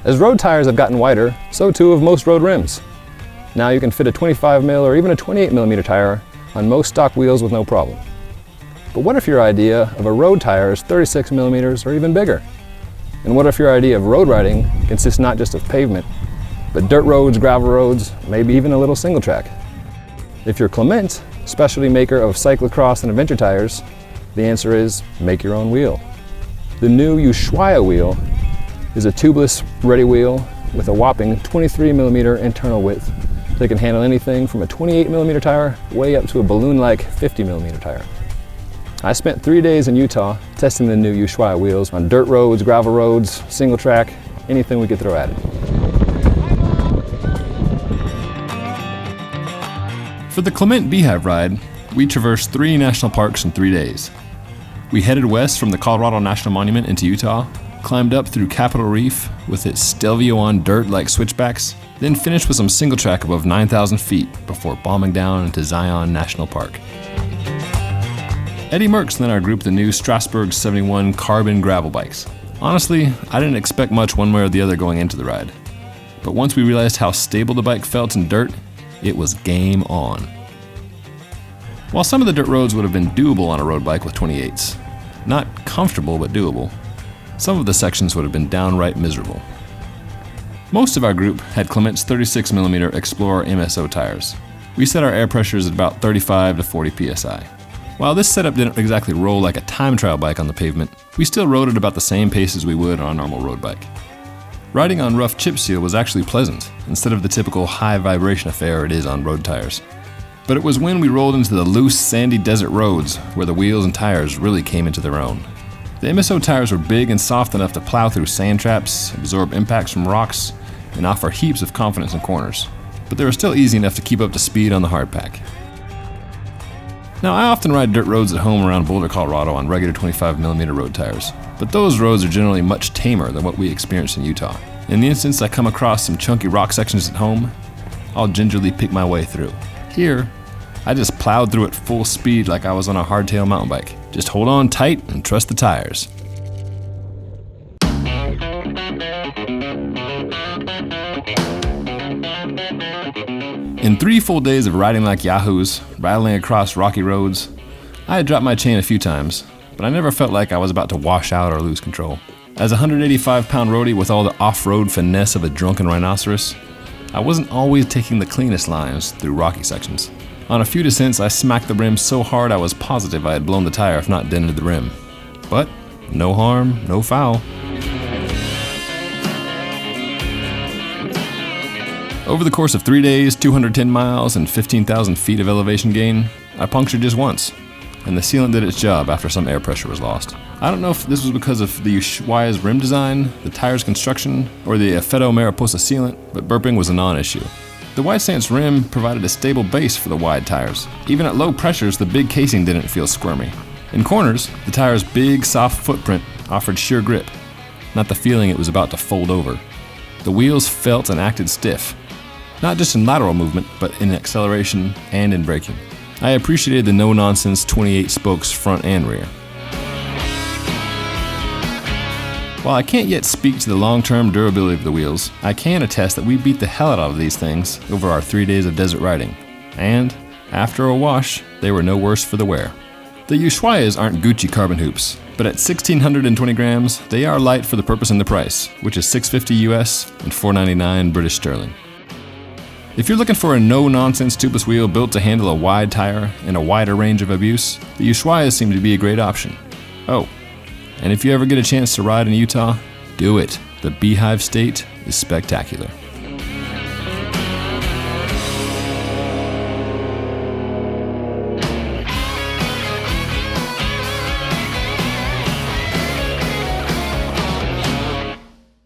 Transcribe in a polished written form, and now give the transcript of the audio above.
As road tires have gotten wider, so too have most road rims. Now you can fit a 25mm or even a 28mm tire on most stock wheels with no problem. But what if your idea of a road tire is 36mm or even bigger? And what if your idea of road riding consists not just of pavement, but dirt roads, gravel roads, maybe even a little single track? If you're Clément, specialty maker of cyclocross and adventure tires, the answer is make your own wheel. The new Ushuaia wheel is a tubeless ready wheel with a whopping 23mm internal width that can handle anything from a 28mm tire way up to a balloon-like 50mm tire. I spent 3 days in Utah testing the new Ushuaia wheels on dirt roads, gravel roads, single track, anything we could throw at it. For the Clément Beehive ride, we traversed 3 national parks in 3 days. We headed west from the Colorado National Monument into Utah, climbed up through Capitol Reef with its Stelvio on dirt-like switchbacks, then finished with some single track above 9,000 feet before bombing down into Zion National Park. Eddie Merckx lent our group the new Strasbourg 71 carbon gravel bikes. Honestly, I didn't expect much one way or the other going into the ride. But once we realized how stable the bike felt in dirt, it was game on. While some of the dirt roads would have been doable on a road bike with 28s, not comfortable but doable, some of the sections would have been downright miserable. Most of our group had Clément's 36mm Explorer MSO tires. We set our air pressures at about 35 to 40 psi. While this setup didn't exactly roll like a time trial bike on the pavement, we still rode at about the same pace as we would on a normal road bike. Riding on rough chip seal was actually pleasant, instead of the typical high vibration affair it is on road tires. But it was when we rolled into the loose, sandy desert roads where the wheels and tires really came into their own. The MSO tires were big and soft enough to plow through sand traps, absorb impacts from rocks, and offer heaps of confidence in corners. But they were still easy enough to keep up to speed on the hardpack. Now, I often ride dirt roads at home around Boulder, Colorado on regular 25mm road tires, but those roads are generally much tamer than what we experienced in Utah. In the instance I come across some chunky rock sections at home, I'll gingerly pick my way through. Here, I just plowed through at full speed like I was on a hardtail mountain bike. Just hold on tight and trust the tires. In 3 full days of riding like yahoos, rattling across rocky roads, I had dropped my chain a few times, but I never felt like I was about to wash out or lose control. As a 185-pound roadie with all the off-road finesse of a drunken rhinoceros, I wasn't always taking the cleanest lines through rocky sections. On a few descents, I smacked the rim so hard I was positive I had blown the tire if not dented the rim. But no harm, no foul. Over the course of 3 days, 210 miles, and 15,000 feet of elevation gain, I punctured just once, and the sealant did its job after some air pressure was lost. I don't know if this was because of the Ushuaia's rim design, the tire's construction, or the Effetto Mariposa sealant, but burping was a non-issue. The Wide Stance rim provided a stable base for the wide tires. Even at low pressures, the big casing didn't feel squirmy. In corners, the tire's big, soft footprint offered sheer grip, not the feeling it was about to fold over. The wheels felt and acted stiff, not just in lateral movement, but in acceleration and in braking. I appreciated the no-nonsense 28 spokes front and rear. While I can't yet speak to the long-term durability of the wheels, I can attest that we beat the hell out of these things over our 3 days of desert riding. And, after a wash, they were no worse for the wear. The Ushuaias aren't Gucci carbon hoops, but at 1,620 grams, they are light for the purpose and the price, which is $650 US and $499 British sterling. If you're looking for a no-nonsense tubeless wheel built to handle a wide tire and a wider range of abuse, the Ushuaias seem to be a great option. Oh, and if you ever get a chance to ride in Utah, do it. The Beehive State is spectacular.